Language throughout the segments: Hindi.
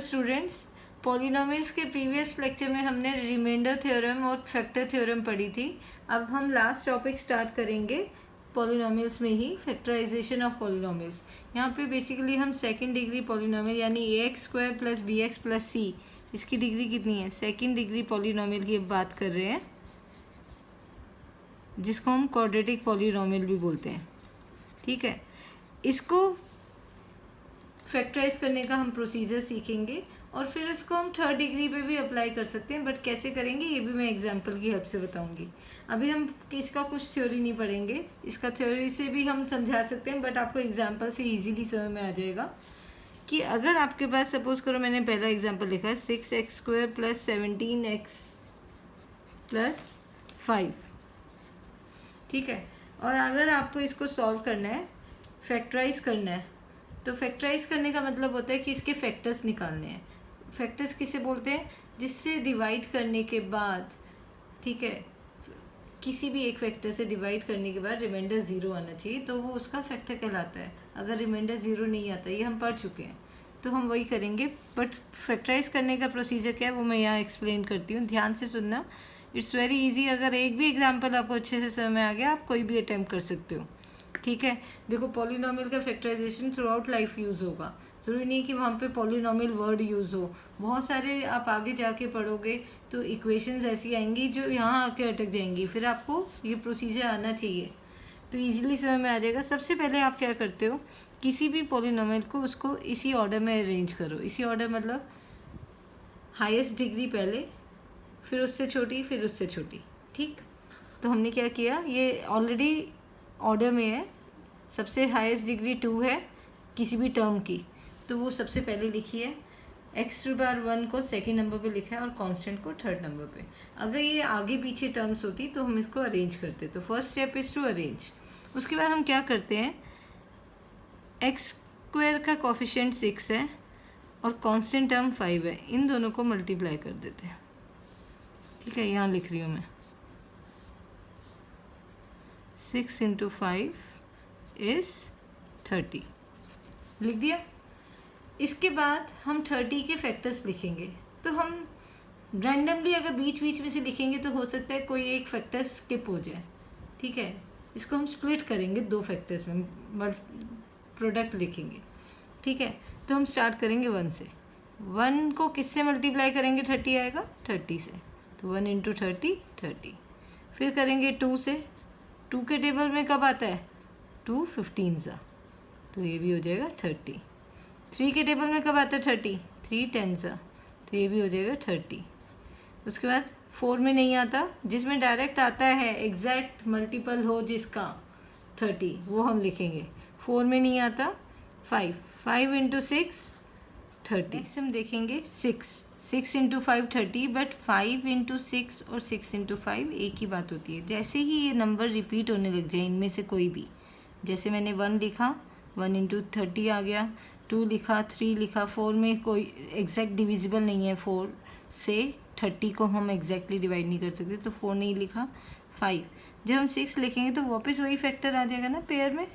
स्टूडेंट्स, पॉलिनोमियल्स के प्रीवियस लेक्चर में हमने रिमाइंडर थ्योरम और फैक्टर थ्योरम पढ़ी थी। अब हम लास्ट टॉपिक स्टार्ट करेंगे पॉलिनोमियल्स में ही, फैक्टराइजेशन ऑफ पॉलिनोमियल्स। यहाँ पे बेसिकली हम सेकंड डिग्री पॉलिनोमियल यानी ax² + bx + c, इसकी डिग्री कितनी है, सेकंड डिग्री पॉलिनोमियल की बात कर रहे हैं, जिसको हम क्वाड्रेटिक पॉलिनोमियल भी बोलते हैं। ठीक है, इसको फैक्टराइज करने का हम प्रोसीजर सीखेंगे और फिर इसको हम थर्ड डिग्री पे भी अप्लाई कर सकते हैं, बट कैसे करेंगे ये भी मैं एग्जांपल की हेल्प से बताऊंगी। अभी हम इसका कुछ थ्योरी नहीं पढ़ेंगे, इसका थ्योरी से भी हम समझा सकते हैं, बट आपको एग्जांपल से इजीली समझ में आ जाएगा कि अगर आपके पास सपोज करो, मैंने पहला एग्जांपल लिखा है 6x² + 17x + 5। ठीक है, और अगर आपको इसको सॉल्व करना है, फैक्टराइज करना है, तो फैक्टराइज करने का मतलब होता है कि इसके फैक्टर्स निकालने हैं। फैक्टर्स किसे बोलते हैं, जिससे डिवाइड करने के बाद, ठीक है, किसी भी एक फैक्टर से डिवाइड करने के बाद रिमाइंडर 0 आना चाहिए, तो वो उसका फैक्टर कहलाता है। अगर रिमाइंडर 0 नहीं आता, ये हम पढ़ चुके हैं, तो हम वही करेंगे। बट फैक्टराइज करने का प्रोसीजर क्या है वो मैं यहाँ एक्सप्लेन करती हूँ, ध्यान से सुनना। It's very easy. अगर एक भी एग्जाम्पल आपको अच्छे से समझ में आ गया, आप कोई भी अटैम्प्ट कर सकते हो। ठीक है, देखो पॉलिनोमियल का factorisation throughout life use होगा। ज़रूरी नहीं कि वहाँ पे पॉलिनोमियल वर्ड यूज़ हो, बहुत सारे आप आगे जाके पढ़ोगे तो इक्वेशंस ऐसी आएंगी जो यहाँ आके अटक जाएंगी, फिर आपको ये प्रोसीजर आना चाहिए तो इजीली समझ में आ जाएगा। सबसे पहले आप क्या करते हो, किसी भी पॉलिनोमियल को उसको इसी ऑर्डर में अरेंज करो। इसी ऑर्डर मतलब हाईएस्ट डिग्री पहले, फिर उससे छोटी, फिर उससे छोटी। ठीक, तो हमने क्या किया, ये ऑलरेडी ऑर्डर में है। सबसे हाईएस्ट डिग्री 2 है किसी भी टर्म की, तो वो सबसे पहले लिखी है। x⁻1 को सेकेंड नंबर पे लिखा है और कांस्टेंट को थर्ड नंबर पे। अगर ये आगे पीछे टर्म्स होती तो हम इसको अरेंज करते, तो first step is to arrange. उसके बाद हम क्या करते हैं, x² का कोफिशिएंट 6 है और कांस्टेंट टर्म 5 है, इन दोनों को मल्टीप्लाई कर देते हैं। ठीक है, यहाँ लिख रही हूँ मैं 6 × 5 इज़ 30, लिख दिया। इसके बाद हम 30 के फैक्टर्स लिखेंगे। तो हम रैंडमली अगर बीच बीच में से लिखेंगे तो हो सकता है कोई एक फैक्टर स्किप हो जाए। ठीक है, इसको हम स्प्लिट करेंगे 2 फैक्टर्स में, प्रोडक्ट लिखेंगे। ठीक है, तो हम स्टार्ट करेंगे 1 से। 1 को किससे मल्टीप्लाई करेंगे, 30 आएगा, 30 से, तो 1 × 30 30। फिर करेंगे 2 से, 2 के टेबल में कब आता है, 2 15 सा, तो ये भी हो जाएगा 30। 3 के टेबल में कब आता है 30, 3 10 सा, तो ये भी हो जाएगा 30। उसके बाद 4 में नहीं आता, जिसमें डायरेक्ट आता है एग्जैक्ट मल्टीपल हो जिसका 30, वो हम लिखेंगे। 4 में नहीं आता, 5 × 6 30। नेक्स्ट हम देखेंगे 6 × 5 30, बट 5 × 6 और 6 × 5 एक ही बात होती है। जैसे ही ये नंबर रिपीट होने लग जाए, इनमें से कोई भी, जैसे मैंने 1 लिखा, 1 × 30 आ गया, 2 लिखा, 3 लिखा, 4 में कोई एग्जैक्ट डिविजिबल नहीं है, 4 से 30 को हम एग्जैक्टली डिवाइड नहीं कर सकते, तो 4 नहीं लिखा। 5 जब हम 6 लिखेंगे तो वापस वही फैक्टर आ जाएगा ना पेयर में,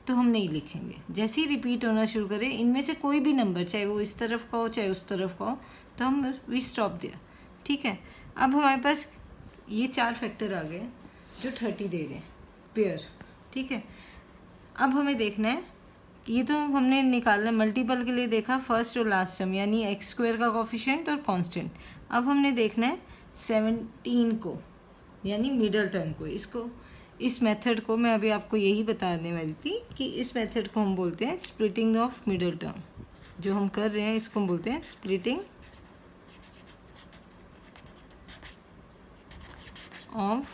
तो हम नहीं लिखेंगे। जैसे ही रिपीट होना शुरू करें, इनमें से कोई भी नंबर, चाहे वो इस तरफ का हो चाहे उस तरफ का हो, तो हम वी स्टॉप दिया। ठीक है, अब हमारे पास ये 4 फैक्टर आ गए जो 30 दे रहे हैं पेयर। ठीक है, अब हमें देखना है, ये तो हमने निकाला मल्टीपल के लिए देखा, फर्स्ट और लास्ट टर्म यानी x² का कोफिशिएंट और कांस्टेंट। अब हमने देखना है 17 को यानी मिडल टर्म को। इसको, इस मेथड को मैं अभी आपको यही बताने वाली थी कि इस मेथड को हम बोलते हैं स्प्लिटिंग ऑफ मिडल टर्म। जो हम कर रहे हैं इसको हम बोलते हैं स्प्लिटिंग ऑफ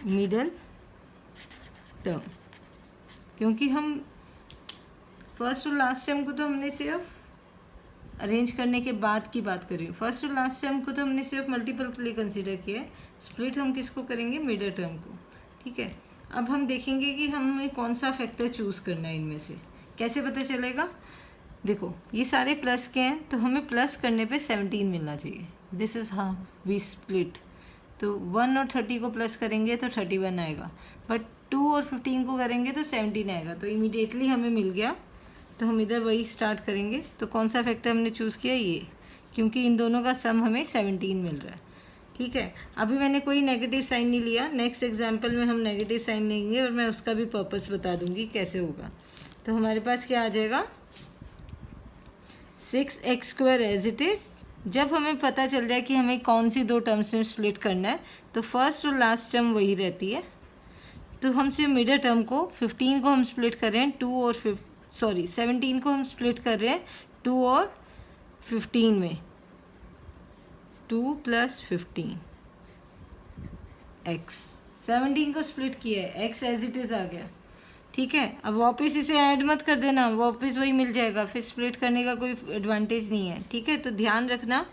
मिडल टर्म, क्योंकि हम फर्स्ट और लास्ट टर्म को तो हमने सिर्फ अरेंज करने के बाद की बात करी, फर्स्ट और लास्ट टर्म को तो हमने सिर्फ मल्टीपल के लिए कंसीडर किया है, स्प्लिट हम किसको करेंगे, मिडल टर्म को। ठीक है, अब हम देखेंगे कि हमें कौन सा फैक्टर चूज़ करना है। इनमें से कैसे पता चलेगा, देखो ये सारे प्लस के हैं, तो हमें प्लस करने पे 17 मिलना चाहिए। This is how we split. तो 1 और 30 को प्लस करेंगे तो 31 आएगा, बट 2 और 15 को करेंगे तो 17 आएगा, तो इमीडिएटली हमें मिल गया तो हम इधर वही स्टार्ट करेंगे। तो कौन सा फैक्टर हमने चूज़ किया, ये, क्योंकि इन दोनों का सम हमें 17 मिल रहा है। ठीक है, अभी मैंने कोई नेगेटिव साइन नहीं लिया, नेक्स्ट एग्जाम्पल में हम नेगेटिव साइन लेंगे और मैं उसका भी पर्पस बता दूंगी कैसे होगा। तो हमारे पास क्या आ जाएगा, 6x² एज इट इज़। जब हमें पता चल जाए कि हमें कौन सी दो टर्म्स में स्प्लिट करना है, तो फर्स्ट और लास्ट टर्म वही रहती है। तो हम सिर्फ मिडल टर्म को 15 को हम स्प्लिट कर रहे हैं 2 और 17 को हम स्प्लिट कर रहे हैं 2 और 15 में, 2 + 15 x, 17 को स्प्लिट किया है, x एज इट इज़ आ गया। ठीक है, अब वापस इसे ऐड मत कर देना, वापस वही मिल जाएगा, फिर स्प्लिट करने का कोई एडवांटेज नहीं है। ठीक है, तो ध्यान रखना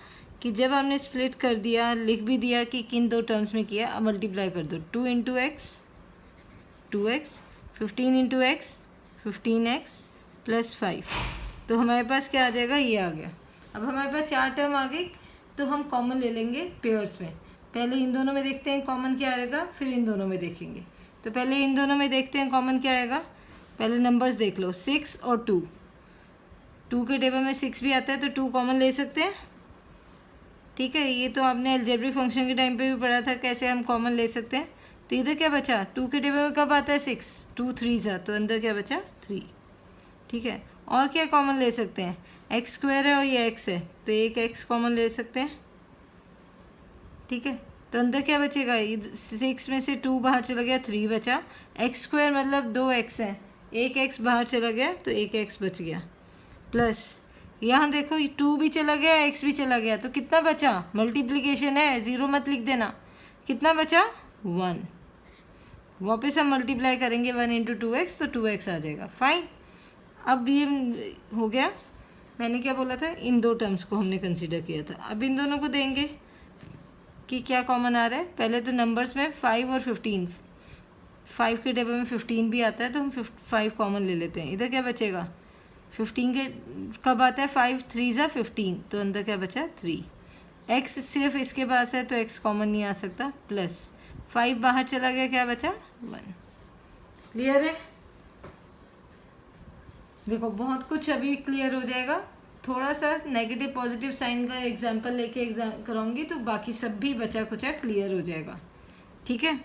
कि जब हमने स्प्लिट कर दिया, लिख भी दिया कि किन दो टर्म्स में किया, अब मल्टीप्लाई कर दो, 2 × x 2x, 15 × x 15x + 5। तो हमारे पास क्या आ जाएगा, ये आ गया। अब हमारे पास 4 टर्म आ गई, तो हम कॉमन ले लेंगे पेयर्स में। पहले इन दोनों में देखते हैं कॉमन क्या आएगा, फिर इन दोनों में देखेंगे। तो पहले इन दोनों में देखते हैं कॉमन क्या आएगा। पहले नंबर्स देख लो, 6 और 2। 2 के टेबल में 6 भी आता है, तो 2 कॉमन ले सकते हैं। ठीक है, ये तो आपने अलजेब्रिक फंक्शन के टाइम पे भी पढ़ा था कैसे हम कॉमन ले सकते हैं। तो इधर क्या बचा, 2 के टेबल में कब आता है 6, 2 3 तो अंदर क्या बचा 3। ठीक है, और क्या कॉमन ले सकते हैं, x² है और ये x है, तो एक x कॉमन ले सकते हैं। ठीक है, तो अंदर क्या बचेगा, 6 में से 2 बाहर चला गया, 3 बचा। x² मतलब 2x है, एक x बाहर चला गया तो एक x बच गया, प्लस यहाँ देखो 2 भी चला गया, x भी चला गया, तो कितना बचा, मल्टीप्लिकेशन है, 0 मत लिख देना, कितना बचा 1। वापस हम मल्टीप्लाई करेंगे 1 × 2x, तो 2x आ जाएगा, फाइन। अब ये हो गया, मैंने क्या बोला था, इन दो टर्म्स को हमने कंसिडर किया था। अब इन दोनों को देंगे कि क्या कॉमन आ रहा है। पहले तो नंबर्स में 5 और 15, 5 के टेबल में 15 भी आता है, तो हम 5 कॉमन ले लेते हैं। इधर क्या बचेगा, 15 के कब आता है, 5 3 15, तो अंदर क्या बचा 3। x सिर्फ इसके पास है, तो x कॉमन नहीं आ सकता, प्लस 5 बाहर चला गया, क्या बचा 1। क्लियर है, देखो बहुत कुछ अभी क्लियर हो जाएगा। थोड़ा सा नेगेटिव पॉजिटिव साइन का एग्जांपल लेके कराऊंगी, तो बाकी सब भी बचा कुचा क्लियर हो जाएगा। ठीक है,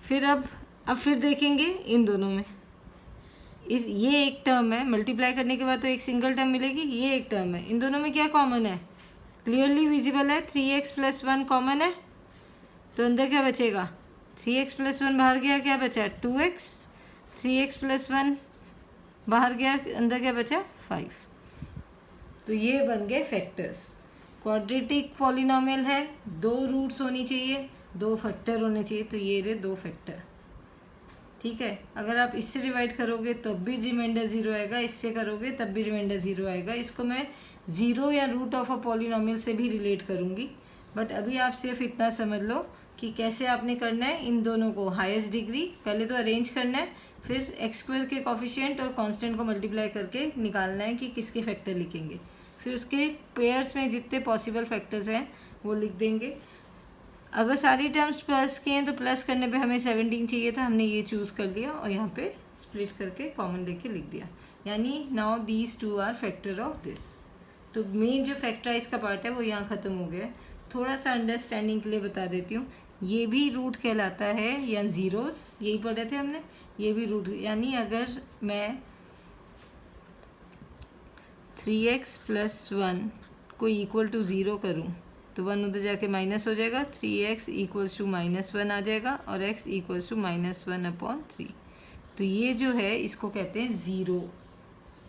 फिर अब फिर देखेंगे इन दोनों में, ये एक टर्म है, मल्टीप्लाई करने के बाद तो एक सिंगल टर्म मिलेगी, ये एक टर्म है, इन दोनों में क्या कॉमन है, क्लियरली विजिबल है, 3x + 1 कॉमन है, तो अंदर क्या बचेगा, 3x + 1 बाहर गया, क्या बचा 2x, 3x + 1 बाहर गया, अंदर क्या बचा 5। तो ये बन गए फैक्टर्स। क्वाड्रेटिक पॉलिनोमियल है, 2 रूट्स होनी चाहिए, 2 फैक्टर होने चाहिए, तो ये रहे 2 फैक्टर। ठीक है, अगर आप इससे डिवाइड करोगे तब भी रिमाइंडर 0 आएगा, इससे करोगे तब भी रिमाइंडर 0 आएगा। इसको मैं 0 या रूट ऑफ अ पॉलिनोमियल से भी रिलेट करूँगी, बट अभी आप सिर्फ इतना समझ लो कि कैसे आपने करना है। इन दोनों को हाईएस्ट डिग्री पहले तो अरेंज करना है, फिर x² के कॉफिशिएंट और कांस्टेंट को मल्टीप्लाई करके निकालना है कि किसके फैक्टर लिखेंगे, फिर उसके पेयर्स में जितने पॉसिबल फैक्टर्स हैं वो लिख देंगे। अगर सारी टर्म्स प्लस के हैं तो प्लस करने पे हमें 17 चाहिए था, हमने ये चूज़ कर लिया और यहाँ पे स्प्लिट करके कॉमन लेके लिख दिया, यानी now these 2 are factor of this. तो मेन जो फैक्टराइज का पार्ट है वो यहाँ ख़त्म हो गया। थोड़ा सा अंडरस्टैंडिंग के लिए बता देती हूँ, ये भी रूट कहलाता है, या ज़ीरोस, यही पढ़े थे हमने, ये भी रूट, यानी अगर मैं 3x + 1 को इक्वल टू 0 करूँ तो 1 उधर जाके माइनस हो जाएगा, 3x = -1 आ जाएगा और x = -1/3। तो ये जो है इसको कहते हैं ज़ीरो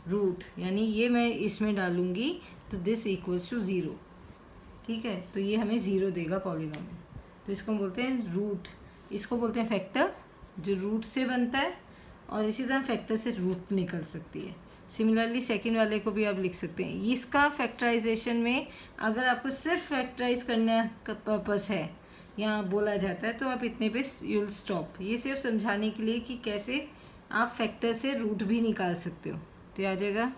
रूट, यानी ये मैं इसमें डालूँगी तो दिस = 0। ठीक है, तो ये हमें 0 देगा पॉलिनोमियल, तो इसको बोलते हैं रूट, इसको बोलते हैं फैक्टर जो रूट से बनता है, और इसी तरह फैक्टर से रूट निकल सकती है। सिमिलरली सेकंड वाले को भी आप लिख सकते हैं। इसका फैक्टराइजेशन में अगर आपको सिर्फ फैक्टराइज करने का पर्पस है या बोला जाता है तो आप इतने पे यूल स्टॉप। ये सिर्फ समझाने के लिए कि कैसे आप फैक्टर से रूट भी निकाल सकते हो। तो आ जाएगा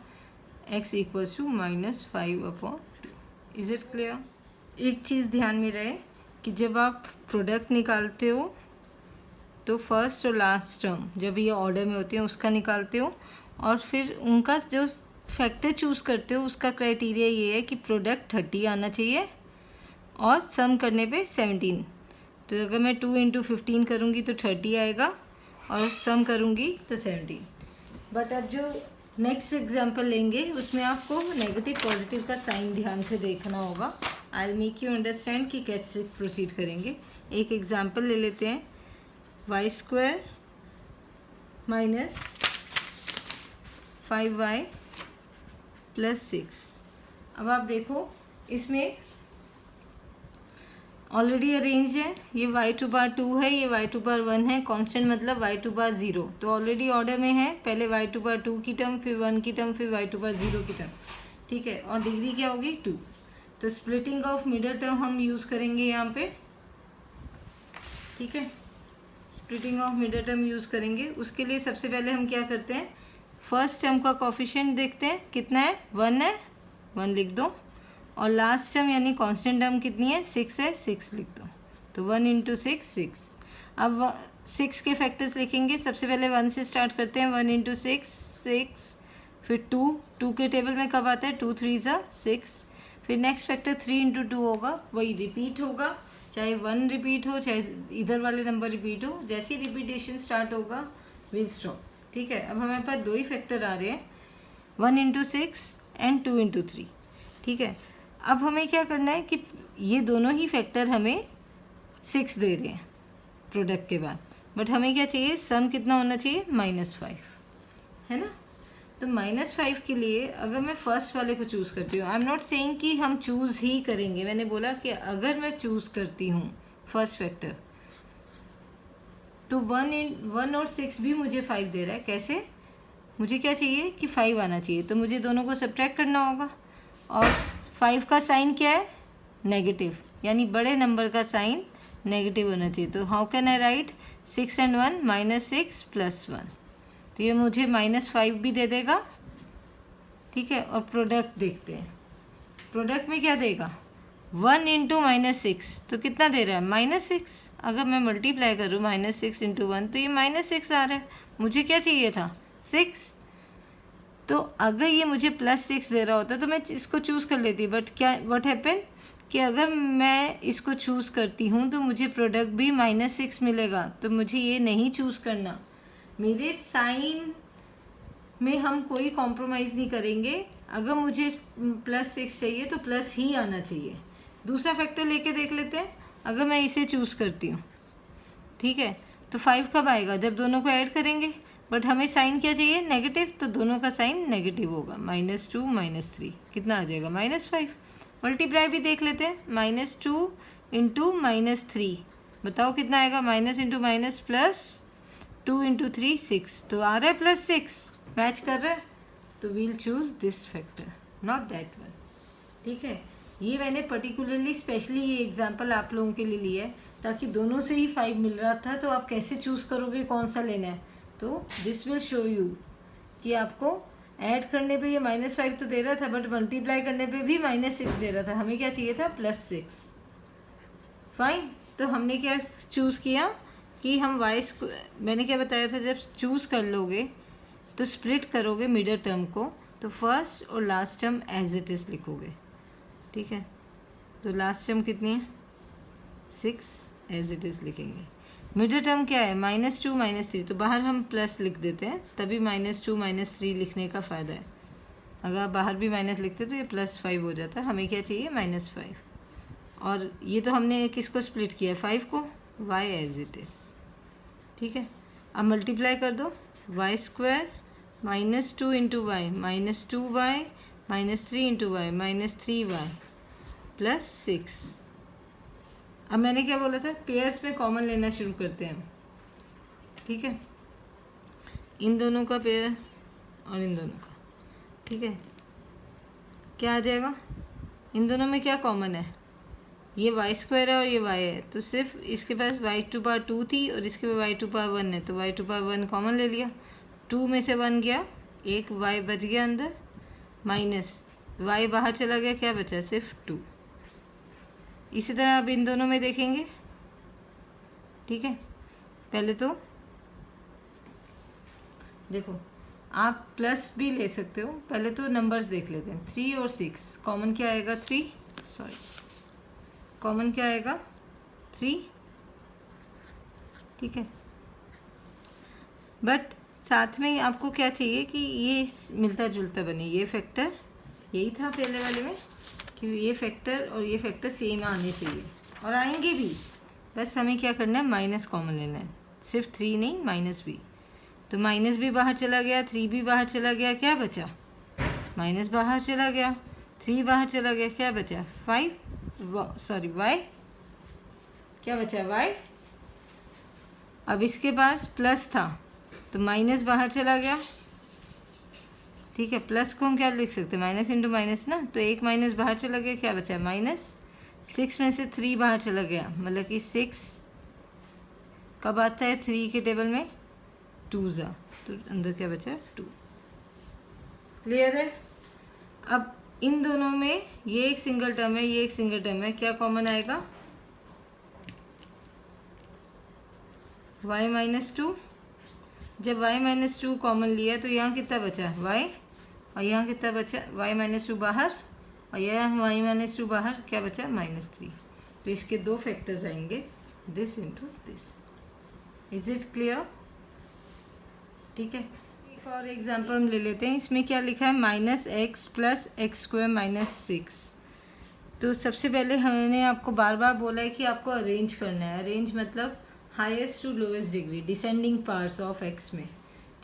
x = -5/2। Is it clear? एक चीज़ ध्यान में रहे कि जब आप प्रोडक्ट निकालते हो तो फर्स्ट और लास्ट टर्म जब ये ऑर्डर में होते हैं उसका निकालते हो, और फिर उनका जो फैक्टर चूज़ करते हो उसका क्राइटेरिया ये है कि प्रोडक्ट 30 आना चाहिए और सम करने पे 17। तो अगर मैं 2 × 15 करूँगी तो 30 आएगा और सम करूँगी तो 17। बट अब जो नेक्स्ट एग्जाम्पल लेंगे उसमें आपको नेगेटिव पॉजिटिव का साइन ध्यान से देखना होगा। I will make you understand कि कैसे प्रोसीड करेंगे। एक एग्जाम्पल ले लेते हैं, y² - 5y + 6। अब आप देखो इसमें ऑलरेडी अरेंज है, ये y2 है, ये y2 1 है, कांस्टेंट मतलब y2 0, तो ऑलरेडी ऑर्डर में है, पहले y2 की टर्म, फिर 1 की टर्म, फिर y2 0 की टर्म, ठीक है। और डिग्री क्या होगी 2। तो स्प्लिटिंग ऑफ मिडल टर्म हम यूज़ करेंगे यहाँ पे, ठीक है। Splitting of middle term use करेंगे। उसके लिए सबसे पहले हम क्या करते हैं, फर्स्ट टर्म का कोफिशिएंट देखते हैं कितना है, 1 है, 1 लिख दो। और लास्ट टर्म यानी कांस्टेंट टर्म कितनी है, 6 है, 6 लिख दो। तो 1 × 6 6। अब 6 के फैक्टर्स लिखेंगे। सबसे पहले 1 से स्टार्ट करते हैं, 1 × 6 6, फिर 2 के टेबल में कब आता है, 2 3 6, फिर नेक्स्ट फैक्टर 3 × 2 होगा, वही रिपीट होगा, चाहे 1 रिपीट हो चाहे इधर वाले नंबर रिपीट हो, जैसे ही रिपीटेशन स्टार्ट होगा विल स्टॉप, ठीक है। अब हमारे पास 2 ही फैक्टर आ रहे हैं, 1 × 6 एंड 2 × 3, ठीक है। अब हमें क्या करना है कि ये दोनों ही फैक्टर हमें 6 दे रहे हैं प्रोडक्ट के बाद, बट हमें क्या चाहिए, सम कितना होना चाहिए, -5, है ना। तो -5 के लिए अगर मैं फर्स्ट वाले को चूज़ करती हूँ, आई एम नॉट सेइंग कि हम चूज़ ही करेंगे, मैंने बोला कि अगर मैं चूज़ करती हूँ फर्स्ट फैक्टर तो 1 और 6 भी मुझे 5 दे रहा है। कैसे, मुझे क्या चाहिए कि 5 आना चाहिए, तो मुझे दोनों को सब्ट्रैक्ट करना होगा। और 5 का साइन क्या है, नेगेटिव, यानी बड़े नंबर का साइन नेगेटिव होना चाहिए। तो हाउ कैन आई राइट 6 & 1 -6 + 1, तो ये मुझे -5 भी दे देगा, ठीक है। और प्रोडक्ट देखते हैं, प्रोडक्ट में क्या देगा, 1 × -6, तो कितना दे रहा है, -6। अगर मैं मल्टीप्लाई करूँ -6 × 1 तो ये -6 आ रहा है, मुझे क्या चाहिए था, 6। तो अगर ये मुझे +6 दे रहा होता तो मैं इसको चूज़ कर लेती, बट क्या व्हाट हैपन कि अगर मैं इसको चूज़ करती हूँ तो मुझे प्रोडक्ट भी -6 मिलेगा, तो मुझे ये नहीं चूज़ करना। मेरे साइन में हम कोई कॉम्प्रोमाइज़ नहीं करेंगे, अगर मुझे +6 चाहिए तो प्लस ही आना चाहिए। दूसरा फैक्टर लेके देख लेते हैं, अगर मैं इसे चूज़ करती हूँ, ठीक है, तो 5 कब आएगा, जब दोनों को ऐड करेंगे, बट हमें साइन क्या चाहिए, नेगेटिव, तो दोनों का साइन नेगेटिव होगा, -2 -3 कितना आ जाएगा, -5। मल्टीप्लाई भी देख लेते हैं, -2 × -3 बताओ कितना आएगा, -× +2 × 3 6, तो आ रहा है +6, मैच कर रहा है, तो we'll choose this factor not that one, ठीक है। ये मैंने पर्टिकुलरली स्पेशली ये एग्जांपल आप लोगों के लिए लिया है ताकि दोनों से ही 5 मिल रहा था, तो आप कैसे चूज़ करोगे कौन सा लेना है। तो दिस विल शो यू कि आपको ऐड करने पे ये -5 तो दे रहा था, बट मल्टीप्लाई करने पे भी -6 दे रहा था, हमें क्या चाहिए था, +6, फाइन। तो हमने क्या चूज़ किया कि हम मैंने क्या बताया था, जब चूज़ कर लोगे तो स्प्लिट करोगे मिडल टर्म को, तो फर्स्ट और last term as it is लिखोगे, ठीक है। तो लास्ट टर्म कितनी है, 6 एज इट इज़ लिखेंगे। मिडल टर्म क्या है, -2 -3, तो बाहर हम प्लस लिख देते हैं, तभी -2 -3 लिखने का फ़ायदा है। अगर आप बाहर भी माइनस लिखते तो ये +5 हो जाता है। हमें क्या चाहिए, -5, और ये तो हमने किसको स्प्लिट किया, 5 को, y एज इट इज़, ठीक है। अब मल्टीप्लाई कर दो, y² - 2 × y -2y -3 × y -3y +6। अब मैंने क्या बोला था, पेयर्स में कॉमन लेना शुरू करते हैं हम, ठीक है। इन दोनों का पेयर और इन दोनों का, ठीक है। क्या आ जाएगा, इन दोनों में क्या कॉमन है, ये y² है और ये y है, तो सिर्फ इसके पास y2 2 थी और इसके पास y2 1 है, तो y2 1 कॉमन ले लिया, 2 में से 1 गया, एक y बच गया अंदर, माइनस y बाहर चला गया, क्या बचा, सिर्फ 2। इसी तरह अब इन दोनों में देखेंगे, ठीक है। पहले तो देखो आप प्लस भी ले सकते हो। पहले तो नंबर्स देख लेते हैं। 3 और 6 कॉमन क्या आएगा? 3, सॉरी कॉमन क्या आएगा? 3, ठीक है। बट साथ में आपको क्या चाहिए कि ये मिलता जुलता बने। ये फैक्टर यही था पहले वाले में कि ये फैक्टर और ये फैक्टर सेम आने चाहिए, और आएंगे भी। बस हमें क्या करना है? माइनस कॉमन लेना है। सिर्फ 3 नहीं, माइनस भी। तो माइनस भी बाहर चला गया, 3 भी बाहर चला गया, क्या बचा? माइनस बाहर चला गया, 3 बाहर चला गया, क्या बचा? 5, सॉरी y, क्या बचा? y। अब इसके पास प्लस था तो माइनस बाहर चला गया, ठीक है। प्लस को हम क्या लिख सकते हैं? माइनस इंटू माइनस ना, तो एक माइनस बाहर चला गया, क्या बचा? माइनस। 6 में से 3 बाहर चला गया, मतलब कि 6 कब आता है 3 के टेबल में? 2 ज़ा, तो अंदर क्या बचा? 2। क्लियर है? अब इन दोनों में ये एक सिंगल टर्म है, ये एक सिंगल टर्म है, क्या कॉमन आएगा? y minus 2। जब y माइनस 2 कॉमन लिया तो यहाँ कितना बचा? y, और यहाँ कितना बचा? y माइनस 2 बाहर, और यहाँ y माइनस 2 बाहर, क्या बचा? -3। तो इसके दो फैक्टर्स आएंगे, this into this. Is it clear? ठीक है। एक और एग्जाम्पल हम ले लेते हैं। इसमें क्या लिखा है? -x + x² - 6। तो सबसे पहले हमने आपको बार बार बोला है कि आपको अरेंज करना है। अरेंज मतलब highest to lowest degree, descending parts of x में,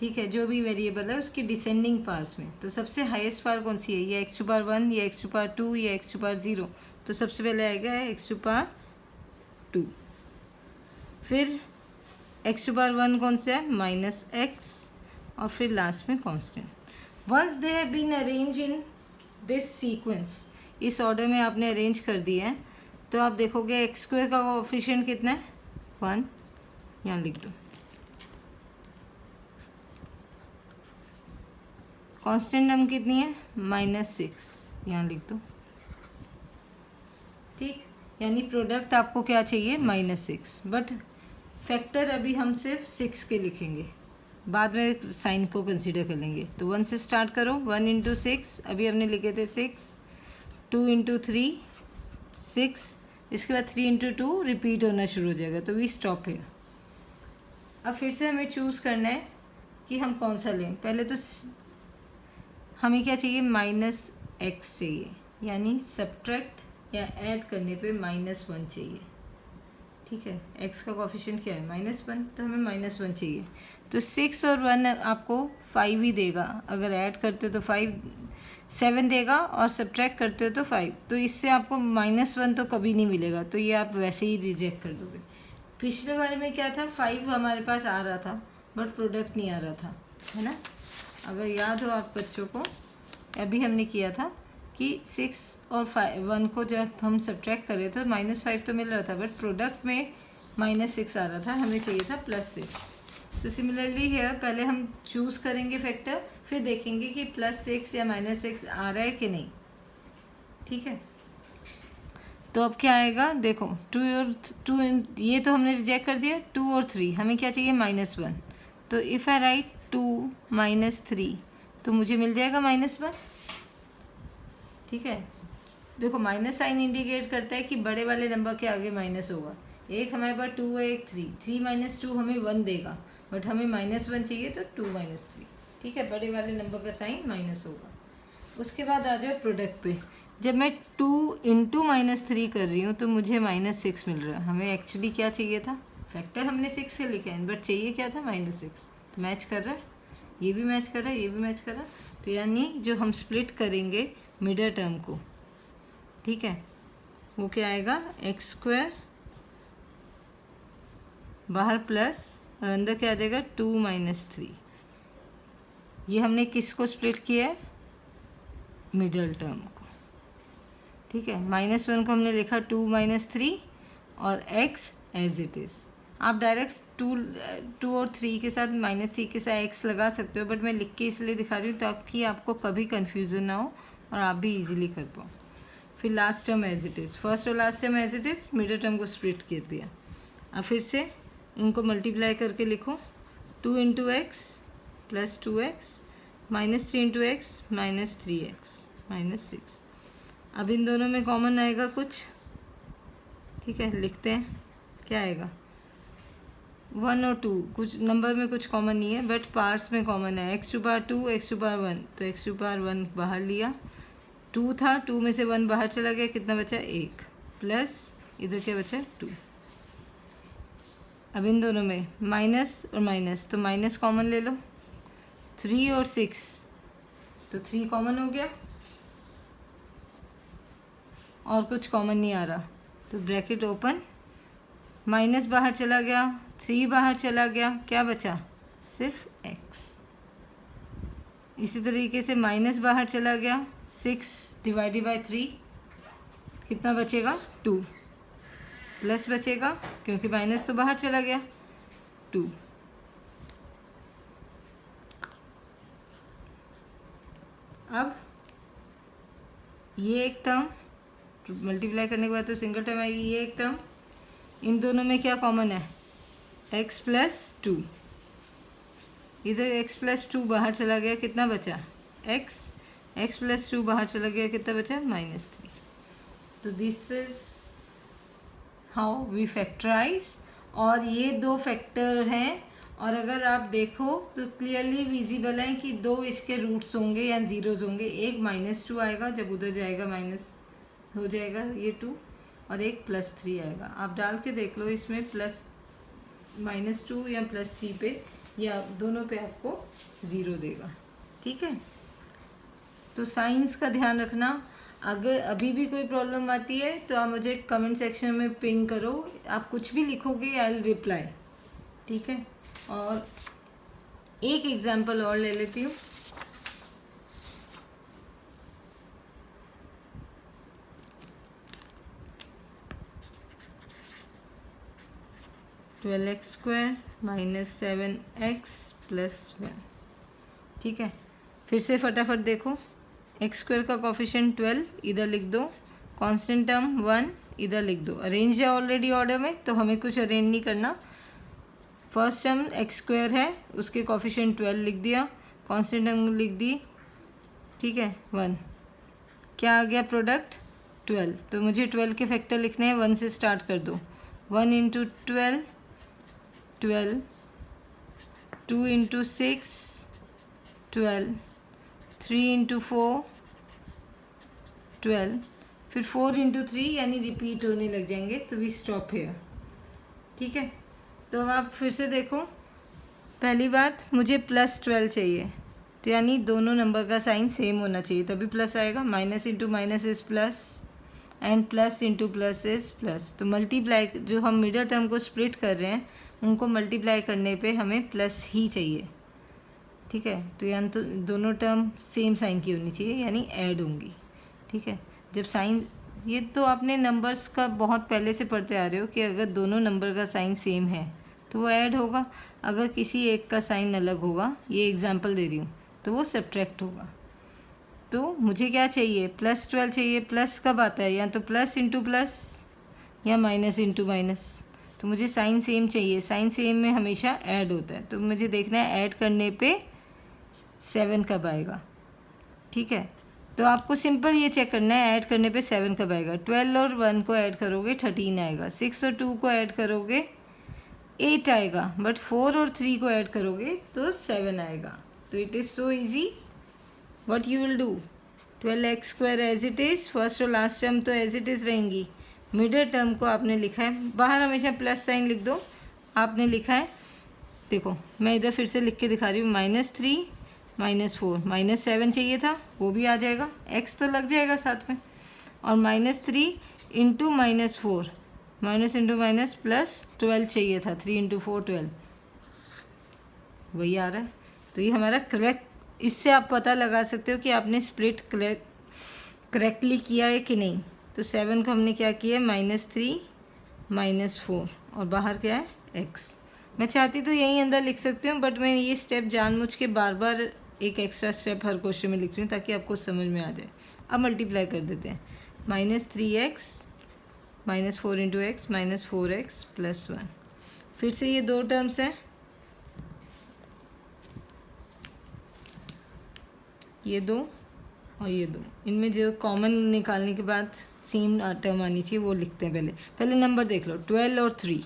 ठीक है। जो भी वेरिएबल है उसकी डिसेंडिंग पार्ट्स में। तो सबसे हाईएस्ट पावर कौन सी है? ये x⁻1, ये x⁻2, ये x⁻0। तो सबसे पहले आएगा x⁻2, फिर x⁻1 कौन सा है? -x, और फिर लास्ट में constant. Once they have been arrange in this sequence, इस ऑर्डर में आपने अरेंज कर दिया है, तो आप देखोगे x² का कोएफिशिएंट कितना है? 1, यहाँ लिख दो। कांस्टेंट टर्म कितनी है? -6, यहाँ लिख दो, ठीक। यानी प्रोडक्ट आपको क्या चाहिए? -6। बट फैक्टर अभी हम सिर्फ 6 के लिखेंगे, बाद में साइन को कंसीडर कर लेंगे। तो 1 से स्टार्ट करो। 1 × 6, अभी हमने लिखे थे 6, 2 × 3 6, इसके बाद 3 × 2 रिपीट होना शुरू हो जाएगा, तो वी स्टॉप है। अब फिर से हमें चूज़ करना है कि हम कौन सा लें। पहले तो हमें क्या चाहिए? -x चाहिए, यानी सब्ट्रैक्ट या ऐड करने पे -1 चाहिए, ठीक है। x का कोएफिशिएंट क्या है? -1, तो हमें -1 चाहिए। तो 6 और 1 आपको 5 ही देगा। अगर ऐड करते हो तो 7 देगा, और सब्ट्रैक्ट करते हो तो 5। तो इससे आपको -1 तो कभी नहीं मिलेगा, तो ये आप वैसे ही रिजेक्ट कर दोगे। पिछले वाले में क्या था? 5 हमारे पास आ रहा था, बट प्रोडक्ट नहीं आ रहा था, है ना। अगर याद हो आप बच्चों को, अभी हमने किया था कि 6 और 1 को जब हम सब्ट्रैक्ट कर रहे थे तो -5 तो मिल रहा था, बट प्रोडक्ट में -6 आ रहा था, हमें चाहिए था +6। तो सिमिलरली है, पहले हम चूज़ करेंगे फैक्टर, फिर देखेंगे कि +6 या -6 आ रहा है कि नहीं, ठीक है। तो अब क्या आएगा? देखो 2 और 2, ये तो हमने रिजेक्ट कर दिया। 2 और 3, हमें क्या चाहिए? -1। तो इफ़ आई राइट 2 - 3, तो मुझे मिल जाएगा -1, ठीक है। देखो माइनस साइन इंडिकेट करता है कि बड़े वाले नंबर के आगे माइनस होगा। एक हमारे पास 2 है, एक 3, 3 - 2 हमें 1 देगा, बट हमें -1 चाहिए, तो 2 - 3, ठीक है। बड़े वाले नंबर का साइन माइनस होगा। उसके बाद आ जाओ प्रोडक्ट पे। जब मैं 2 × -3 कर रही हूँ तो मुझे -6 मिल रहा है। हमें एक्चुअली क्या चाहिए था? फैक्टर हमने 6 से लिखा है, बट चाहिए क्या था? -6। तो मैच कर रहा है, ये भी मैच कर रहा है, ये भी मैच कर रहा है। तो यानी जो हम स्प्लिट करेंगे मिडल टर्म को, ठीक है, वो क्या आएगा? x² बाहर प्लस, और अंदर क्या आ जाएगा? 2 - 3। ये हमने किसको स्प्लिट किया है? मिडल टर्म को, ठीक है। -1 को हमने लिखा 2 - 3, और x एज इट इज़। आप डायरेक्ट 2 और 3 के साथ -3 के साथ x लगा सकते हो, बट मैं लिख के इसलिए दिखा रही हूँ ताकि आपको कभी कन्फ्यूज़न ना हो और आप भी इजीली कर पाओ। फिर last term as it is, first और last term as it is, middle term को स्प्लिट कर दिया। अब फिर से इनको मल्टीप्लाई करके लिखो। 2 × x + 2x -3 into x -3x -6। अब इन दोनों में कॉमन आएगा कुछ, ठीक है, लिखते हैं क्या आएगा। 1 और 2 कुछ नंबर में कुछ कॉमन नहीं है, बट पार्ट्स में कॉमन है। x to power 2 x to power 1, तो x टू पावर 1 बाहर लिया, 2 था, 2 में से 1 बाहर चला गया, कितना बचा 1, प्लस इधर क्या बचा 2। अब इन दोनों में माइनस और माइनस, तो माइनस कॉमन ले लो, 3 और 6, तो 3 कॉमन हो गया और कुछ कॉमन नहीं आ रहा, तो ब्रैकेट ओपन, माइनस बाहर चला गया, 3 बाहर चला गया, क्या बचा सिर्फ x। इसी तरीके से माइनस बाहर चला गया, 6 डिवाइडेड बाई 3 कितना बचेगा 2, प्लस बचेगा क्योंकि माइनस तो बाहर चला गया 2। अब ये एक टर्म मल्टीप्लाई करने के बाद तो सिंगल टर्म आएगी, ये एक टर्म, इन दोनों में क्या कॉमन है x प्लस 2, इधर x प्लस 2 बाहर चला गया, कितना बचा x प्लस 2 बाहर चला गया, कितना बचा -3। तो this is how we factorise. और ये 2 फैक्टर हैं, और अगर आप देखो तो क्लियरली विजिबल है कि 2 इसके रूट्स होंगे या ज़ीरोज़ होंगे। एक -2 आएगा, जब उधर जाएगा माइनस हो जाएगा ये 2, और एक +3 आएगा। आप डाल के देख लो इसमें -2 या +3 पे, या दोनों पे आपको 0 देगा, ठीक है। तो साइंस का ध्यान रखना। अगर अभी भी कोई प्रॉब्लम आती है तो आप मुझे कमेंट सेक्शन में पिंग करो, आप कुछ भी लिखोगे आई विल रिप्लाई, ठीक है। और एक एग्जांपल और ले लेती हूँ। (12x² - 7x + 1), ठीक है। फिर से फटाफट देखो, x² का कोफिशिएंट 12 इधर लिख दो, कांस्टेंट टर्म 1 इधर लिख दो। अरेंज है ऑलरेडी ऑर्डर में, तो हमें कुछ अरेंज नहीं करना। फर्स्ट टर्म x² है, उसके कोफिशिएंट 12 लिख दिया, कांस्टेंट टर्म लिख दी, ठीक है 1, क्या आ गया प्रोडक्ट 12। तो मुझे 12 के फैक्टर लिखने हैं, 1 से स्टार्ट कर दो, 1 इंटू 12 12, 2 इंटू 6 12, 3 इंटू 4 12, फिर 4 इंटू 3 यानी रिपीट होने लग जाएंगे, तो वी स्टॉप हेयर, ठीक है। तो अब आप फिर से देखो, पहली बात मुझे +12 चाहिए, तो यानी दोनों नंबर का साइन सेम होना चाहिए, तभी प्लस आएगा। Minus into minus is plus and plus into plus is plus. तो मल्टीप्लाई, जो हम मिडल टर्म को स्प्लिट कर रहे हैं उनको मल्टीप्लाई करने पे हमें प्लस ही चाहिए, ठीक है। तो यानी तो दोनों टर्म सेम साइन की होनी चाहिए, यानी ऐड होंगी, ठीक है। जब साइन, ये तो आपने नंबर्स का बहुत पहले से पढ़ते आ रहे हो कि अगर दोनों नंबर का साइन सेम है तो वो ऐड होगा, अगर किसी एक का साइन अलग होगा, ये एग्जांपल दे रही हूँ, तो वो सब्ट्रैक्ट होगा। तो मुझे क्या चाहिए, +12 चाहिए। प्लस कब आता है, या तो प्लस इंटू प्लस या माइनस इंटू माइनस। तो मुझे साइन सेम चाहिए, साइन सेम में हमेशा ऐड होता है, तो मुझे देखना है ऐड करने पे 7 कब आएगा, ठीक है। तो आपको सिंपल ये चेक करना है ऐड करने पे 7 कब आएगा। 12 और 1 को ऐड करोगे 13 आएगा, 6 और 2 को ऐड करोगे 8 आएगा, बट 4 और 3 को ऐड करोगे तो 7 आएगा। तो it is so easy, what you will do, 12x² as it is, first और लास्ट टर्म तो एज इट इज़ रहेंगी, मिडल टर्म को आपने लिखा है, बाहर हमेशा प्लस साइन लिख दो, आपने लिखा है, देखो मैं इधर फिर से लिख के दिखा रही हूँ, -3 -4, -7 चाहिए था, वो भी आ जाएगा, x तो लग जाएगा साथ में, और -3 into -4, minus into minus plus 12 चाहिए था, 3 इंटू 4 12, वही आ रहा है। तो ये हमारा करेक्ट, इससे आप पता लगा सकते हो कि आपने स्प्लिट करेक्टली किया है कि नहीं। तो 7 को हमने क्या किया, -3 -4, और बाहर क्या है x। मैं चाहती तो यहीं अंदर लिख सकती हूँ, बट मैं ये स्टेप जानबूझ के बार बार एक एक्स्ट्रा स्टेप हर क्वेश्चन में लिख रही हूँ ताकि आपको समझ में आ जाए। अब मल्टीप्लाई कर देते हैं, -3x -4 इंटू एक्स -4x + 1। फिर से ये 2 टर्म्स हैं, ये 2 और ये 2, इनमें जो कॉमन निकालने के बाद सेम टर्म आनी चाहिए वो लिखते हैं। पहले नंबर देख लो, 12 और 3,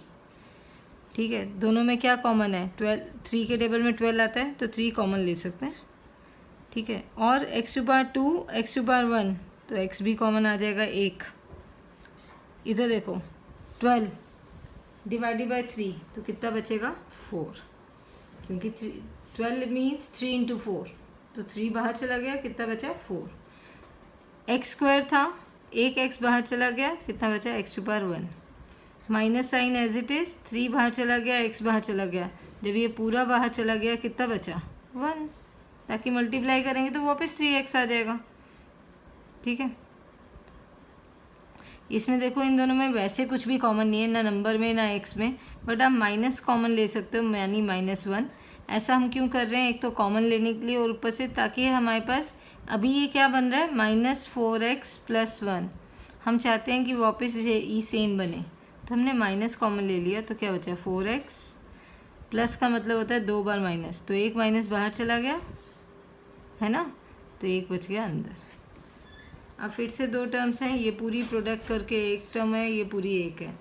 ठीक है। दोनों में क्या कॉमन है? 12, 3 के टेबल में 12 आता है तो 3 कॉमन ले सकते हैं, ठीक है। और x⁻2 x⁻1 तो x भी कॉमन आ जाएगा 1। इधर देखो 12 डिवाइडेड बाय 3 तो कितना बचेगा? 4, क्योंकि 12 मीन्स 3 इंटू 4, तो 3 बाहर चला गया, कितना बचा? 4। x² था, एक x बाहर चला गया, कितना बचा? x⁻1। Minus sign as it is, 3 बाहर चला गया, x बाहर चला गया, जब ये पूरा बाहर चला गया कितना बचा? 1। ताकि मल्टीप्लाई करेंगे तो वापस 3x आ जाएगा, ठीक है। इसमें देखो इन दोनों में वैसे कुछ भी कॉमन नहीं है, ना नंबर में ना x में, बट आप माइनस कॉमन ले सकते हो, यानी -1। ऐसा हम क्यों कर रहे हैं? एक तो कॉमन लेने के लिए और ऊपर से ताकि हमारे पास अभी ये क्या बन रहा है? -4x + 1। हम चाहते हैं कि वापस ये सेम बने, तो हमने माइनस कॉमन ले लिया, तो क्या बचा? 4x। प्लस का मतलब होता है 2 बार माइनस, तो एक माइनस बाहर चला गया है ना, तो एक बच गया अंदर। अब फिर से 2 टर्म्स हैं, ये पूरी प्रोडक्ट करके एक टर्म है, ये पूरी एक है।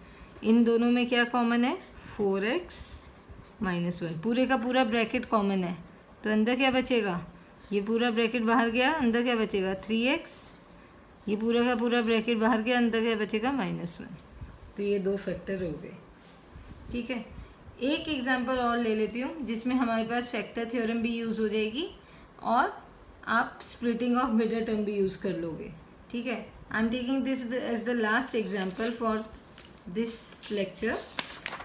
इन दोनों में क्या कॉमन है? 4x - 1। पूरे का पूरा ब्रैकेट कॉमन है, तो अंदर क्या बचेगा? ये पूरा ब्रैकेट बाहर गया, अंदर क्या बचेगा? 3x। ये पूरा का पूरा ब्रैकेट बाहर गया, अंदर क्या बचेगा? -1। तो ये 2 फैक्टर हो गए, ठीक है। एक एग्जांपल और ले लेती हूँ जिसमें हमारे पास फैक्टर थ्योरम भी यूज़ हो जाएगी और आप स्प्लिटिंग ऑफ मिडल टर्म भी यूज़ कर लोगे, ठीक है। I am taking this as the last example for this lecture.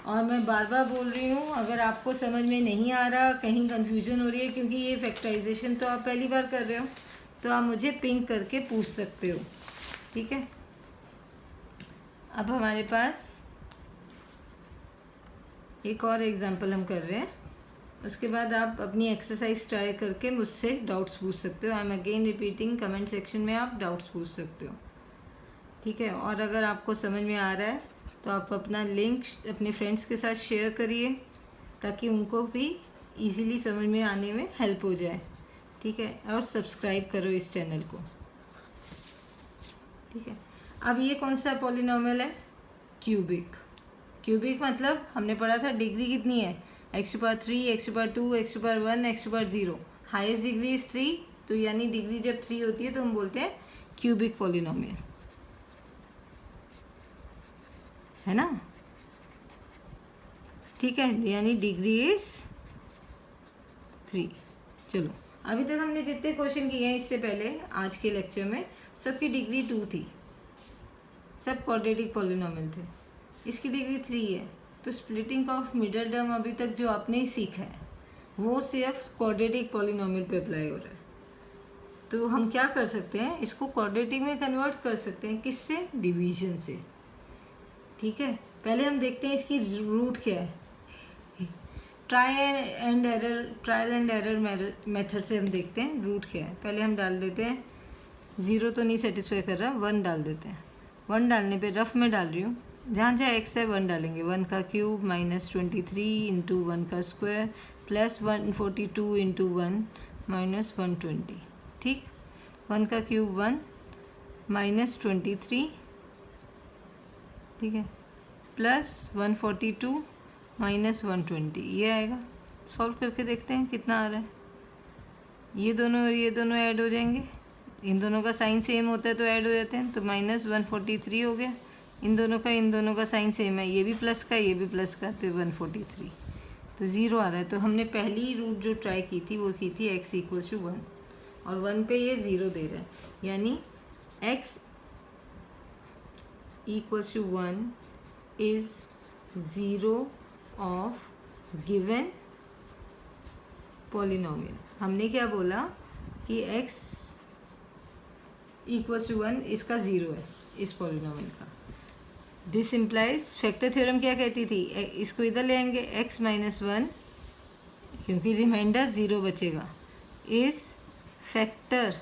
और मैं बार बार बोल रही हूँ, अगर आपको समझ में नहीं आ रहा, कहीं कन्फ्यूजन हो रही है, क्योंकि ये फैक्टराइजेशन तो आप पहली बार कर रहे हो, तो आप मुझे पिंक करके पूछ सकते हो, ठीक है। अब हमारे पास एक और एग्जाम्पल हम कर रहे हैं, उसके बाद आप अपनी एक्सरसाइज ट्राई करके मुझसे डाउट्स पूछ सकते हो। I am again repeating, comment section में आप डाउट्स पूछ सकते हो, ठीक है। और अगर आपको समझ में आ रहा है तो आप अपना लिंक अपने फ्रेंड्स के साथ शेयर करिए, ताकि उनको भी इजीली समझ में आने में हेल्प हो जाए, ठीक है। और सब्सक्राइब करो इस चैनल को, ठीक है। अब ये कौन सा पॉलिनोमियल है? क्यूबिक। क्यूबिक मतलब हमने पढ़ा था डिग्री कितनी है? x⁻3 x⁻2 x⁻1 x⁻0। Highest degree is 3, तो यानी डिग्री जब 3 होती है तो हम बोलते हैं क्यूबिक पॉलिनोमियल, है ना, ठीक है। यानी डिग्री इज 3। चलो, अभी तक हमने जितने क्वेश्चन किए हैं इससे पहले आज के लेक्चर में, सबकी डिग्री 2 थी, सब क्वाड्रेटिक पॉलिनोमियल थे। इसकी डिग्री 3 है, तो स्प्लिटिंग ऑफ मिडल टर्म अभी तक जो आपने सीखा है वो सिर्फ क्वाड्रेटिक पॉलिनोमियल पे अप्लाई हो रहा है। तो हम क्या कर सकते हैं, इसको क्वाड्रेटिक में कन्वर्ट कर सकते हैं, किससे? डिवीजन से, ठीक है। पहले हम देखते हैं इसकी रूट क्या है। ट्रायल एंड एरर मेथड से हम देखते हैं रूट क्या है। पहले हम डाल देते हैं, 0 तो नहीं सेटिस्फाई कर रहा, 1 डाल देते हैं। 1 डालने पे रफ में डाल रही हूँ, जहाँ जहाँ x है 1 डालेंगे। 1 का क्यूब -23 इंटू 1 का स्क्वायर प्लस 142 इंटू 1 -120, ठीक। 1 का क्यूब 1 -23, ठीक है, प्लस 142 -120, ये आएगा। सॉल्व करके देखते हैं कितना आ रहा है। ये दोनों ऐड हो जाएंगे, इन दोनों का साइन सेम होता है तो ऐड हो जाते हैं, तो -143 हो गया। इन दोनों का साइन सेम है, ये भी प्लस का ये भी प्लस का, तो 143, तो 0 आ रहा है। तो हमने पहली रूट जो ट्राई की थी वो की थी x = 1, और 1 पे ये 0 दे रहा है, यानी x = 1 is 0 of given polynomial. हमने क्या बोला कि x = 1 इसका 0 है, इस पॉलिनोमियल का। दिस इम्प्लाइज, फैक्टर थ्योरम क्या कहती थी? इसको इधर ले आएंगे, x - 1, क्योंकि रिमाइंडर 0 बचेगा, is factor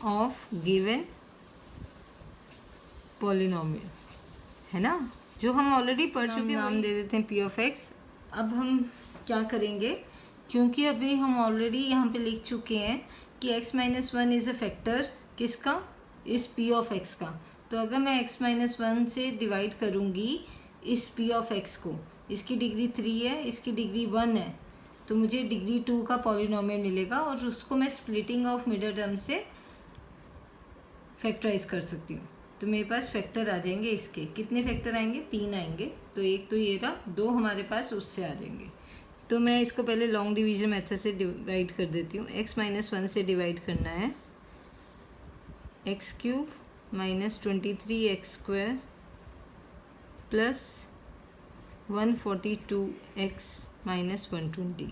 of given polynomial, है ना, जो हम ऑलरेडी पढ़ चुके हैं। नाम दे देते हैं p of x। अब हम क्या करेंगे क्योंकि अभी हम ऑलरेडी यहाँ पे लिख चुके हैं कि x minus one is a factor किसका, इस p ऑफ x का। तो अगर मैं x माइनस वन से डिवाइड करूँगी इस p ऑफ x को, इसकी डिग्री 3 है, इसकी डिग्री 1 है, तो मुझे डिग्री 2 का पॉलिनोमियल मिलेगा और उसको मैं स्प्लिटिंग ऑफ मिडल टर्म से फैक्टराइज कर सकती हूँ। तो मेरे पास फैक्टर आ जाएंगे इसके, कितने फैक्टर आएंगे, 3 आएंगे। तो एक तो ये रहा, 2 हमारे पास उससे आ जाएंगे। तो मैं इसको पहले लॉन्ग डिवीजन मेथड से डिवाइड कर देती हूँ। x माइनस वन से डिवाइड करना है, x cube minus 23x² plus 142x minus 120।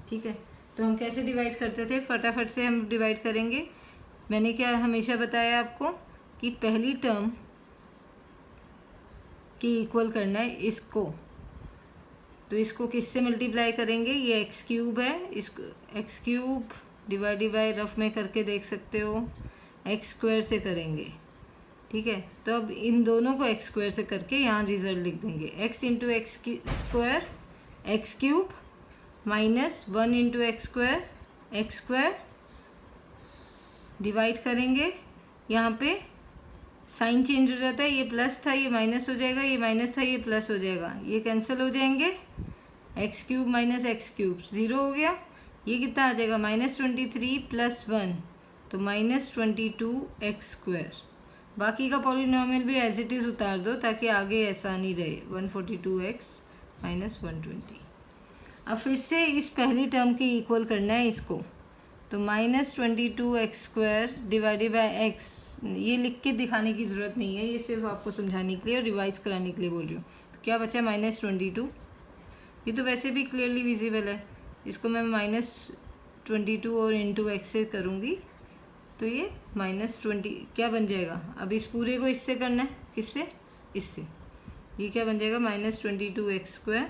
ठीक है, तो हम कैसे डिवाइड करते थे, फटाफट से हम डिवाइड करेंगे। मैंने क्या हमेशा बताया आपको कि पहली टर्म के इक्वल करना है इसको, तो इसको किससे मल्टीप्लाई करेंगे, ये एक्स क्यूब है, इसको x cube divide by rough में करके देख सकते हो, एक्स स्क्वायर से करेंगे। ठीक है, तो अब इन दोनों को एक्स स्क्वायर से करके यहाँ रिजल्ट लिख देंगे, x into x square x cube minus 1 into x square divide करेंगे। यहाँ पे साइन चेंज हो जाता है, ये प्लस था ये माइनस हो जाएगा, ये माइनस था ये प्लस हो जाएगा, ये कैंसिल हो जाएंगे, x cube minus x cube 0 हो गया। ये कितना आ जाएगा, -23 प्लस 1, तो -22x²। बाकी का पॉलिनोमियल भी एज इट इज़ उतार दो ताकि आगे आसानी रहे, 142x माइनस 120। अब फिर से इस पहली टर्म के इक्वल करना है इसको, तो -22x² डिवाइडेड बाय x, ये लिख के दिखाने की ज़रूरत नहीं है, ये सिर्फ आपको समझाने के लिए और रिवाइज कराने के लिए बोल रही हूँ। तो क्या बचा, -22, ये तो वैसे भी क्लियरली विजिबल है, इसको मैं -22 और इंटू x से करूँगी तो ये -20 क्या बन जाएगा। अब इस पूरे को इससे करना है, किससे, इससे, ये क्या बन जाएगा -22x²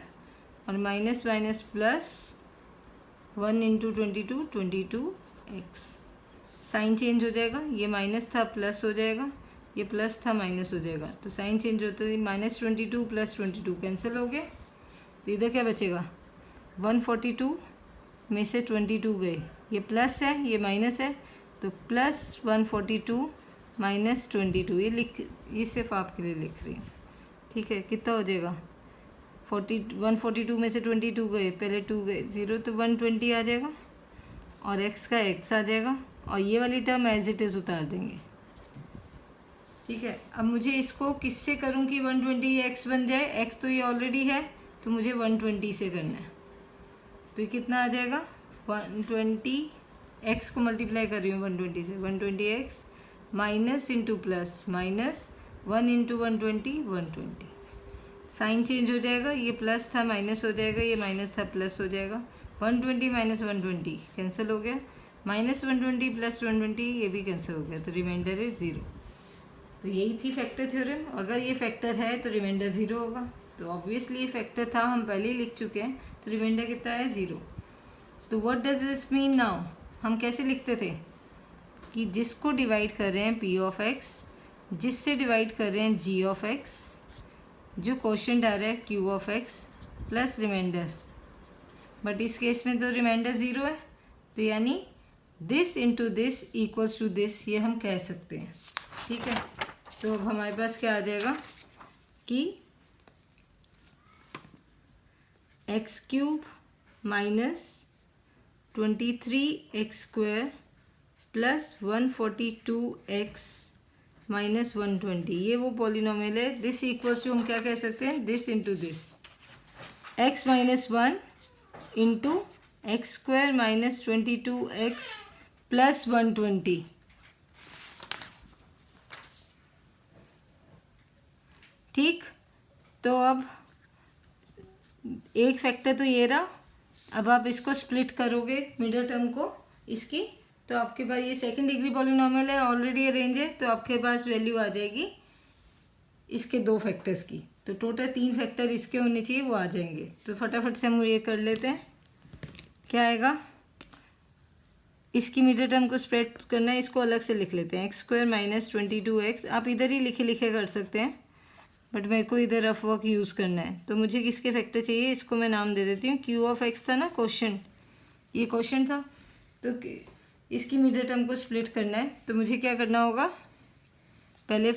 और minus minus plus 1 into 22x। Sign change हो जाएगा, ये माइनस था प्लस हो जाएगा, ये प्लस था माइनस हो जाएगा, तो साइन चेंज होता है, -22 प्लस 22 कैंसिल हो गया। तो इधर क्या बचेगा, 142 में से 22 गए, ये प्लस है ये माइनस है, तो प्लस 142 माइनस 22, ये सिर्फ आपके लिए लिख रही हूँ। ठीक है, कितना हो जाएगा, 142 में से 22 गए, पहले 2 गए 0, तो 120 आ जाएगा और x का x आ जाएगा और ये वाली टर्म एज इट इज़ उतार देंगे। ठीक है, अब मुझे इसको किससे करूँ कि 120x बन जाए, x तो ये ऑलरेडी है, तो मुझे 120 से करना है। तो ये कितना आ जाएगा, 120, x को मल्टीप्लाई कर रही हूँ 120 से, 120x minus into plus minus 1 into 120, sign change हो जाएगा, ये प्लस था माइनस हो जाएगा, ये माइनस था प्लस हो जाएगा, 120 माइनस 120 कैंसिल हो गया, -120 प्लस 120 ये भी कैंसिल हो गया, तो रिमाइंडर है 0। तो यही थी फैक्टर थ्योरम, अगर ये फैक्टर है तो रिमाइंडर 0 होगा, तो ऑब्वियसली ये फैक्टर था, हम पहले ही लिख चुके हैं, तो रिमाइंडर कितना है 0। तो what does this mean now, हम कैसे लिखते थे कि जिसको डिवाइड कर रहे हैं p ऑफ x, जिससे डिवाइड कर रहे हैं g ऑफ x, जो क्वेश्चन आ रहा है q of x plus remainder, but इस केस में तो रिमाइंडर 0 है, तो यानी this into this equals to this, ये हम कह सकते हैं। ठीक है, तो अब हमारे पास क्या आ जाएगा कि x³ minus 23x² plus 142x minus 120, ये वो पॉलिनोमियल है। दिस इक्वल्स टू हम क्या कह सकते हैं, this into this, x minus 1 into x² minus 22x plus 120। ठीक, तो अब एक फैक्टर तो ये रहा, अब आप इसको स्प्लिट करोगे मिडिल टर्म को इसकी, तो आपके पास ये सेकंड डिग्री पॉलिनोमियल है, ऑलरेडी अरेंज है, तो आपके पास वैल्यू आ जाएगी इसके 2 फैक्टर्स की, तो टोटल 3 फैक्टर इसके होने चाहिए, वो आ जाएंगे। तो फटाफट से हम ये कर लेते हैं, क्या आएगा, इसकी मिडिल टर्म को स्प्रेड करना है, इसको अलग से लिख लेते हैं, x² माइनस 22x, आप इधर ही लिखे लिखे कर सकते हैं, बट मेरे को इधर रफ वर्क यूज़ करना है, तो मुझे किसके फैक्टर चाहिए, इसको मैं नाम दे देती हूँ क्यू ऑफ एक्स था ना, क्वेश्चन, ये क्वेश्चन था, तो इसकी मिडल टर्म को स्प्लिट करना है, तो मुझे क्या करना होगा, पहले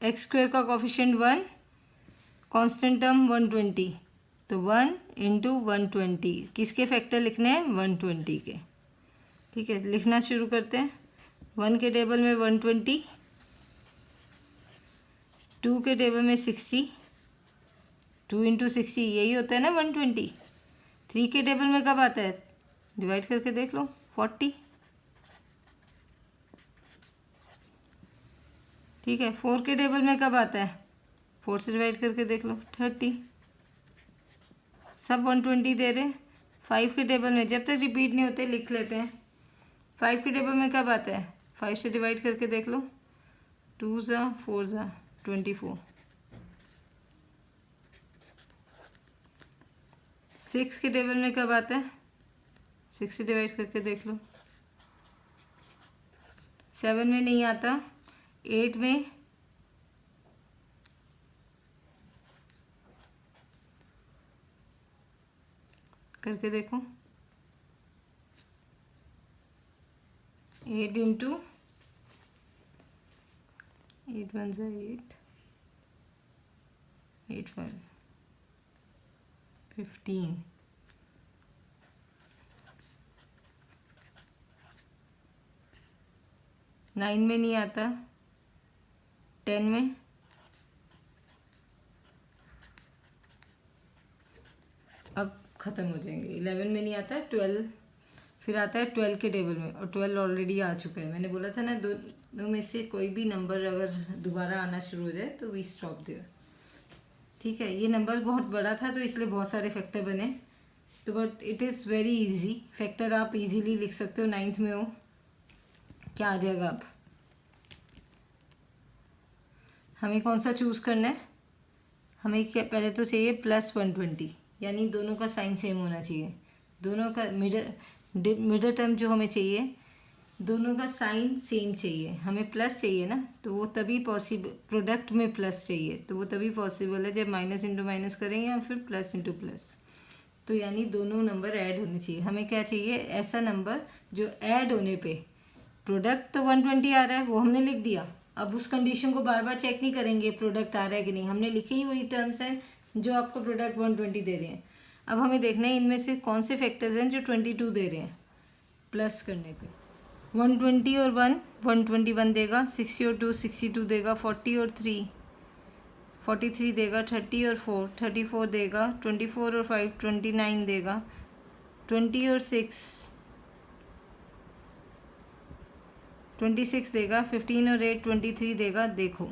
एक्स स्क्वायर का कोफिशिएंट 1, कांस्टेंट टर्म 120, तो 1 इंटू 120, किसके फैक्टर लिखने हैं, 120 के। ठीक है, लिखना शुरू करते हैं। 1 के टेबल में 120, 2 के टेबल में 60, 2 इंटू 60 यही होता है ना 120। 3 के टेबल में कब आता है, डिवाइड करके देख लो, 40। ठीक है, 4 के टेबल में कब आता है, 4 से डिवाइड करके देख लो, 30। सब 120 दे रहे हैं। 5 के टेबल में, जब तक रिपीट नहीं होते लिख लेते हैं। 5 के टेबल में कब आता है, 5 से डिवाइड करके देख लो, 2 ज़ा 4 ज़ा 24। 6 के टेबल में कब आता है, 6 से डिवाइड करके देख लो। 7 में नहीं आता, 8 में, करके देखो, 8 इंटू 8 1 ज़ा 8, 8 5 15। 9 में नहीं आता, 10 में, अब ख़त्म हो जाएंगे। 11 में नहीं आता, 12, फिर आता है 12 के टेबल में, और 12 ऑलरेडी आ चुका है। मैंने बोला था ना, दोनों में से कोई भी नंबर अगर दोबारा आना शुरू हो जाए तो वी स्टॉप देयर। ठीक है, ये नंबर बहुत बड़ा था तो इसलिए बहुत सारे फैक्टर बने, तो but it is very easy. Factor आप इजीली लिख सकते हो, 9th में हो, क्या आ जाएगा। अब हमें कौन सा चूज़ करना है, हमें क्या पहले तो चाहिए प्लस 120, यानी दोनों का साइन सेम होना चाहिए। दोनों का मिडल टर्म जो हमें चाहिए, दोनों का साइन सेम चाहिए। हमें प्लस चाहिए ना, तो वो तभी पॉसिबल, प्रोडक्ट में प्लस चाहिए तो वो तभी पॉसिबल है जब माइनस इंटू माइनस करेंगे या फिर प्लस इंटू प्लस। तो यानी दोनों नंबर ऐड होने चाहिए। हमें क्या चाहिए, ऐसा नंबर जो ऐड होने पे, प्रोडक्ट तो 120 आ रहा है, वो हमने लिख दिया। अब उस कंडीशन को बार बार चेक नहीं करेंगे प्रोडक्ट आ रहा है कि नहीं, हमने लिखे ही वही टर्म्स हैं जो आपको प्रोडक्ट 120 दे रहे हैं। अब हमें देखना है इनमें से कौन से फैक्टर्स हैं जो 22 दे रहे हैं। प्लस करने पे 120 और 1 121 देगा, 60 और 2 62 देगा, 40 और 3 43 देगा, 30 और 4 34 देगा, 24 और 5 29 देगा, 20 और 6 26 देगा, 15 और 8 23 देगा। देखो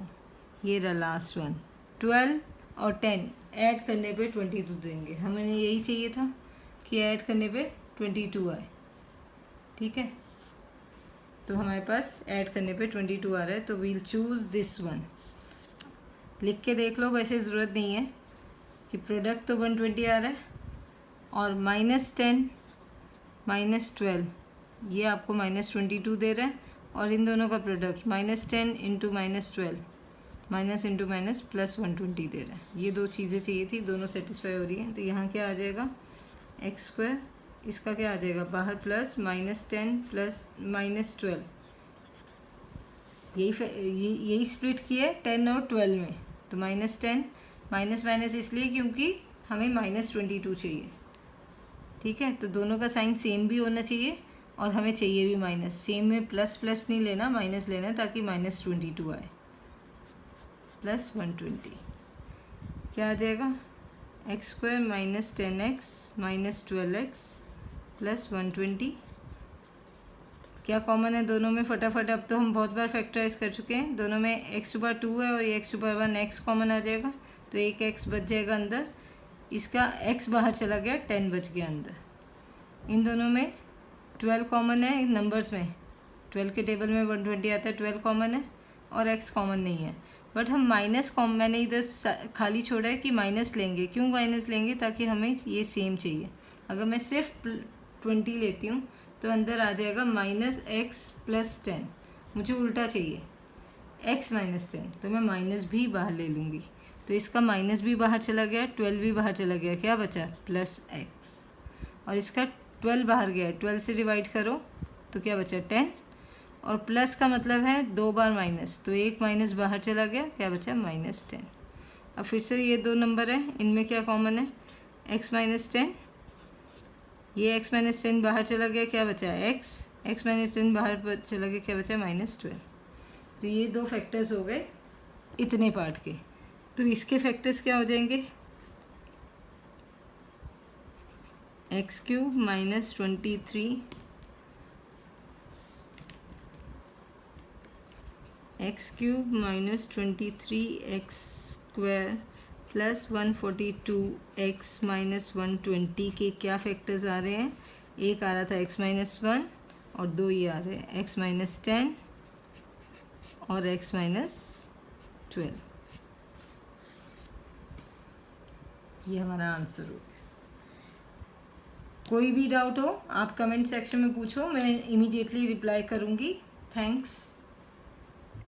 ये रहा लास्ट वन, 12 और 10 ऐड करने पे 22 देंगे। हमें यही चाहिए था कि ऐड करने पे 22 आए। ठीक है, तो हमारे पास ऐड करने पे 22 आ रहा है, तो वील चूज़ दिस वन। लिख के देख लो, वैसे ज़रूरत नहीं है कि प्रोडक्ट तो 120 आ रहा है, और -10 -12 ये आपको -22 दे रहा है, और इन दोनों का product -10 into -12 minus into minus plus 120 दे रहा है। ये दो चीज़ें चाहिए थी, दोनों सेटिस्फाई हो रही हैं। तो यहाँ क्या आ जाएगा, एक्स स्क्वायर, इसका क्या आ जाएगा बाहर, प्लस -10 प्लस -12, यही स्प्लिट किया है 10 और 12 में। तो -10 माइनस माइनस इसलिए क्योंकि हमें -22 चाहिए। ठीक है, तो दोनों का साइन सेम भी होना चाहिए और हमें चाहिए भी माइनस। सेम में प्लस प्लस नहीं लेना, माइनस लेना, ताकि -22 आए, प्लस 120। क्या आ जाएगा, x square -10x -12x plus 120। क्या कॉमन है दोनों में, फटाफट, अब तो हम बहुत बार फैक्टराइज कर चुके हैं। दोनों में x⁻2 है और ये x⁻1 x कॉमन आ जाएगा, तो एक x बच जाएगा अंदर, इसका x बाहर चला गया, 10 बच गया अंदर। इन दोनों में 12 कॉमन है नंबर्स में, 12 के टेबल में 120 आता है, 12 कॉमन है और x कॉमन नहीं है। बट हम माइनस कॉमन, मैंने इधर खाली छोड़ा है कि माइनस लेंगे। क्यों माइनस लेंगे, ताकि हमें ये सेम चाहिए। अगर मैं सिर्फ 20 लेती हूँ तो अंदर आ जाएगा -x + 10, मुझे उल्टा चाहिए x - 10, तो मैं माइनस भी बाहर ले लूँगी। तो इसका माइनस भी बाहर चला गया, 12 भी बाहर चला गया, क्या बचा प्लस एक्स। और इसका 12 बाहर गया, 12 से डिवाइड करो तो क्या बचा 10, और प्लस का मतलब है 2 बार माइनस, तो एक माइनस बाहर चला गया, क्या बचा -10। अब फिर से ये 2 नंबर है, इनमें क्या कॉमन है x - 10, ये x - 10 बाहर चला गया, क्या बचा x - 10 बाहर चला गया, क्या बचा -12। तो ये 2 फैक्टर्स हो गए इतने पार्ट के। तो इसके फैक्टर्स क्या हो जाएंगे, x³ - 23 x³ - 23x² plus 142x - 120 के क्या फैक्टर्स आ रहे हैं, एक आ रहा था x - 1 और 2 ये आ रहे हैं x - 10 और x - 12। ये हमारा आंसर हो गया। कोई भी डाउट हो आप कमेंट सेक्शन में पूछो, मैं इमीडिएटली रिप्लाई करूँगी। थैंक्स।